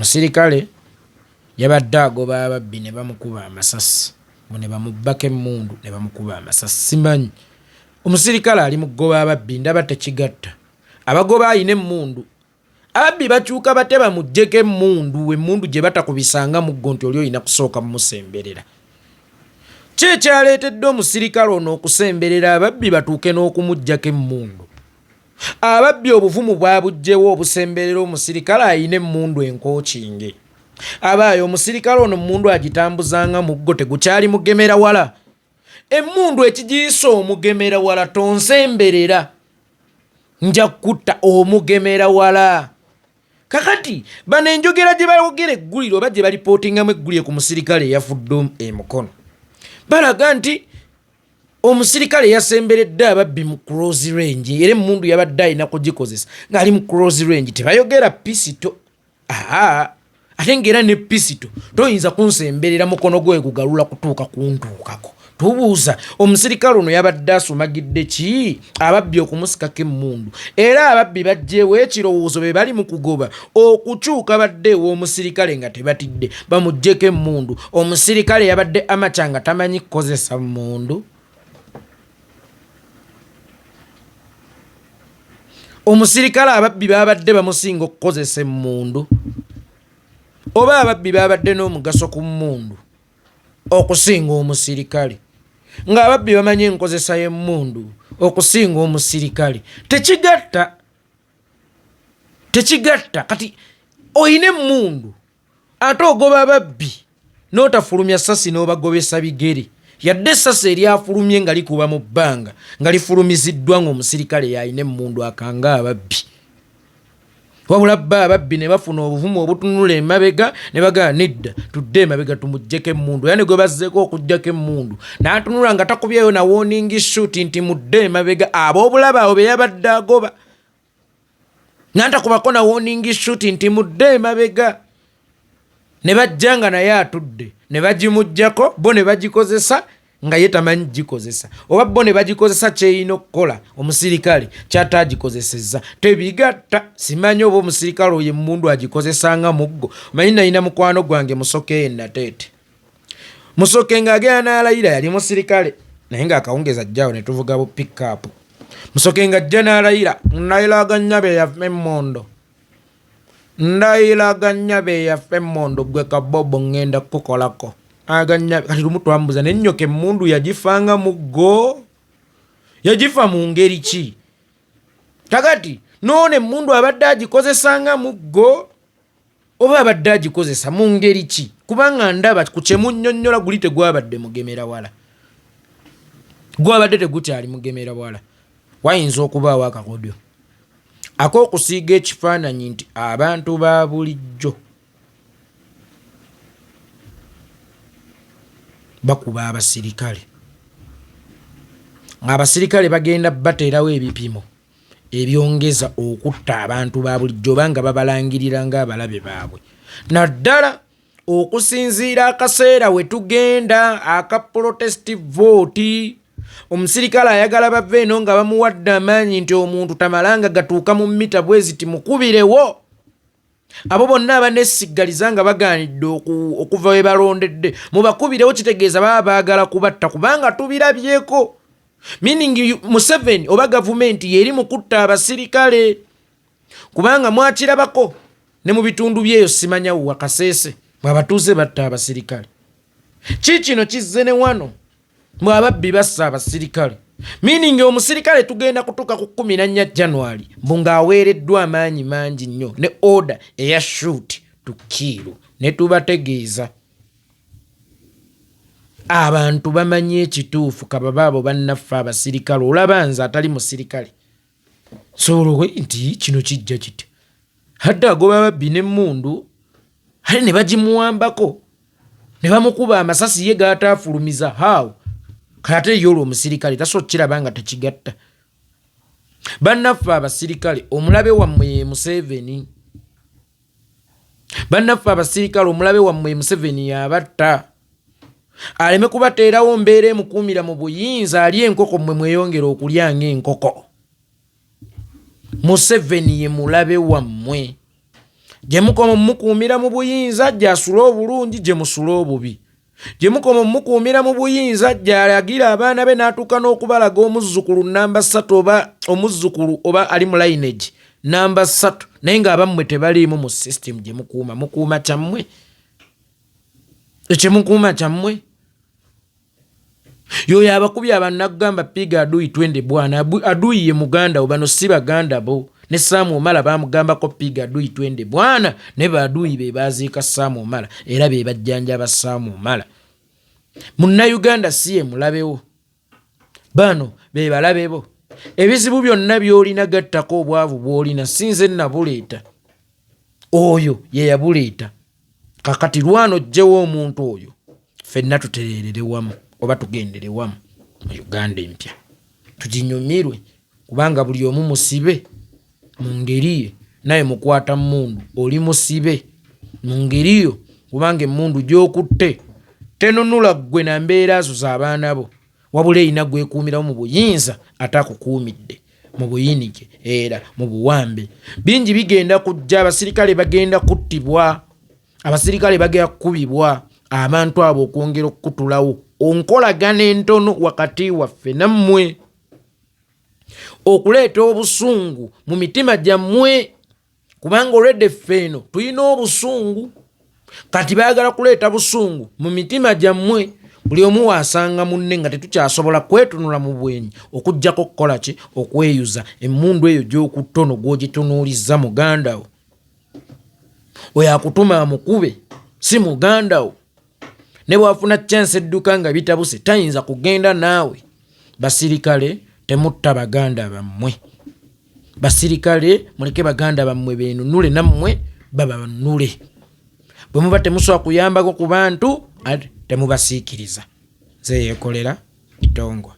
Omusilikale yabadde agoba Ababbi ne bamukuba amasasi ne bamubbako emmundu ne bamukuba amasasi. Simanyi omusilikale ali mugoba Ababbi ndaba tekigatta. Abagoba ayina emmundu Ababbi bakyuka bate bamuggyeko emmundu gye batakubisanga muggo nti oli olina kusooka mumusemberera. Ki ekyaleetedde omusilikale ono okusemberera Ababbi batuuke n'okumuggyako emmundu? Ababbi obuvumu bwabugyewo obusemberera omusilikale ayina emmundu enkookinge. Abaayo omusilikale ono emmundu agitambuzanga muggo tegukyali mugemera wala. Emmundu ekigiyisa omugemera wala tonsemberera. Nja kutta omugemera wala. Kakati bano enjogera gye bayogera egguliro oba gye balipootingamu eggulire ku musilikale eyafudde emukono balaga nti omusilikale yasemberedde Ababbi mu close range era emmundu yabadde alina kugikozesa ng'ali mu close range. Tebayogera pisito. Ate ng'era ne pisito toyinza kunsemberera mukono gwe gugalula kutuuka kuntuukako. Tubuuza omusilikale ono yabadde asumagidde ki Ababbi okumusikako emmundu? Era Ababbi baggyeewo ekirowoozo be bali mu kugoba okukyuka badde ew'omusilikale nga tebatidde bamuggyeko emmundu. Omusilikale yabadde amaca nga tamanyi kukozesa mmundu. Omusilikale Ababbi babadde bamusinga okukozesa emmundu oba Ababbi babadde n'omugaso ku mmundu okusinga omusilikale? Nga Ababbi bamanyi enkozesa y'emmundu okusinga omusilikale. Tekigatta. Kati oyina emmundu ate ogoba Ababbi n'otafulumya ssasi n'obagobesa bigere. Yadde essasi eryafulumye nga likuba mu bbanga nga lifulumiziddwa ng'omusilikale yalina emmundu akanga Ababbi. Wabula Ababbi ne bafuna obuvumu obutunula emabega ne bagala nedda tudde emabega tumuggyeko emmundu. Era ne gwe bazzeeko okuggyako emmundu n'atunula nga takubyeyo na warning shoot nti mudde emabega. Ab'obulaba abo be yabadde agoba n'atakubako na warning shoot nti mudde emabega. Ne bajja nga naye atudde ne bagimuggyako bo ne bagikozesa nga ye tamanyi gikozesa oba bo ne bagikozesa kyeyina okukola omusilikale kyataagikozesezza. Tebigatta. Simanyi oba omusilikale oyo emmundu agikozesanga muggo. Manyi nalina mukwano gwange Musoke Nateete. Musoke ng'agenda n'alayira yali musilikale naye ng'akawungeza ajjawo ne tuvuga bu pick-up. Musoke ng'ajja n'alayira ndayiraganya be yaffe emmondo. Ndayiraganya be yaffe emmondo gwe kabobo ngenda kukolako. Aganya kati lumu twambuza n'ennyoka emmundu yagifanga muggo. Yagifa mu ngeri ki? Kakati noone emmundu abadde agikozesanga muggo oba abadde agikozesa mu ngeri ki? Kubanga ndaba ku kyemunnyonnyola guli tegwabadde mugemera wala. Gwabadde tegukyali mugemera wala. Wayinza okubaawo akakodyo ak'okusiiga ekifaananyi nti abantu ba bulijjo bakuba abasilikale. Abasilikale bagenda bateerawo ebipimo ebyongeza okutta abantu ba bulijjo banga babalangirira ng'abalabe baabwe. Naddala okusinziira akaseera we tugenda aka protest vote, omusilikale ayagala bava eno nga bamuwadde amaanyi nti omuntu tamalanga gatuuka mu mita bweziti mukubirewo. Abo bonna abanesigaliza nga bagaanidde okuva we balondedde mubakubirewo, kitegeeza baba baagala kubatta kubanga tubirabyeko. Meaning Museveni oba gavumenti yeri mukutta abasilikale kubanga mwakirabako ne mu bitundu byeyo simanya wa Kaseese bw'abatuuze batta abasilikale. Kikino kizze ne wano Ababbi bassa abasilikale. Meaning omusilikale tugenda kutuuka ku 14 January mbunga aweereddwa amaanyi mangi nnyo ne order eya shoot to kill. Ne tubategeeza abantu bamanyi ekituufu kababaabo bannaffe abasilikale. Olaba nze atali musilikale soolowe nti kino kijja kiti hadde agoba Ababbi n'emmundu ate ne bagimuwambako ne bamukuba amasasi ye g'ataafulumiza. How? Kate yolo omusilikale tasokiraba nga tekigatta. Bannaffe abasilikale omulabe wammwe Museveni. Bannaffe abasilikale omulabe wammwe Museveni yabatta. Aleme kubateerawo mbeera emukuumira mu buyinza ali enkoko mmwe mweyongera okulya ng'enkoko. Museveni ye mulabe wammwe. gye mukoma mukuumira mu buyinza gy'asula obulungi gye musula obubi, gye mukoma mukuumira mu buyinza gy'alagira abaana be n'atuuka n'okubalaga omuzzukulu namba 3 oba omuzzukulu oba ali mu lineage namba 3 naye ng'abammwe tebaliimu mu system gye mukuuma kyammwe ekye mukuuma kyammwe. Yoyo abakubye abannagamba piga adui twende bwana, adui ye muganda wo, bano si baganda bo. Ne Samu Omala bamugambako piga adui twende bwana, ne badui be baziika Samu Omala era be bajjanjaba Samu Omala. Munnayuganda si ye mulabewo, bano be balabebo. Ebizibu byonna by'olina gattako obwavu bw'olina, sinze nabuleeta, oyo ye yabuleeta. Kakati lwano jjewo omuntu oyo ffenna tutereerere wamu oba tugendere wamu mu Uganda empya, tuginyumirwe kubanga buli omu musibe mu ngeri ye, naye mukwata mmundu oli musibe mu ngeri yo kubanga emmundu gy'okutte tenunula ggwe na mbeera zo z'abaana bo, wabula erina gwekuumirawo mu buyinza ate akukuumidde mu buyinike era mu buwambe. Bingi bigenda kujja, abasirikale bagenda kuttibwa, abasirikale bagenda kukubibwa, abantu abo okwongera okukutulawo, onkolagana entono wakati waffe nammwe, okuleeta obusungu mu mitima gyammwe kubanga olwedde ffeeno tulina obusungu, kati baagala kuleeta busungu mu mitima gyammwe. Buli omu wasanga munne nga tetukyasobola kwetunula mu bwenyi okujjako kukola ki, okweyuza emmundu eyo gy'okuttono gw'ogitunuulizza muganda wo, oyo akutuma amukube si muganda wo. Ne bwafuna chance edduka nga bitabuse tayinza kugenda naawe. Basirikale temutta baganda bammwe, basirikale muleke baganda bammwe beenunule nammwe babanunule. Bwe muba temusobola kuyambako ku bantu temubasiikiriza. Nze yeekolera Itongwa.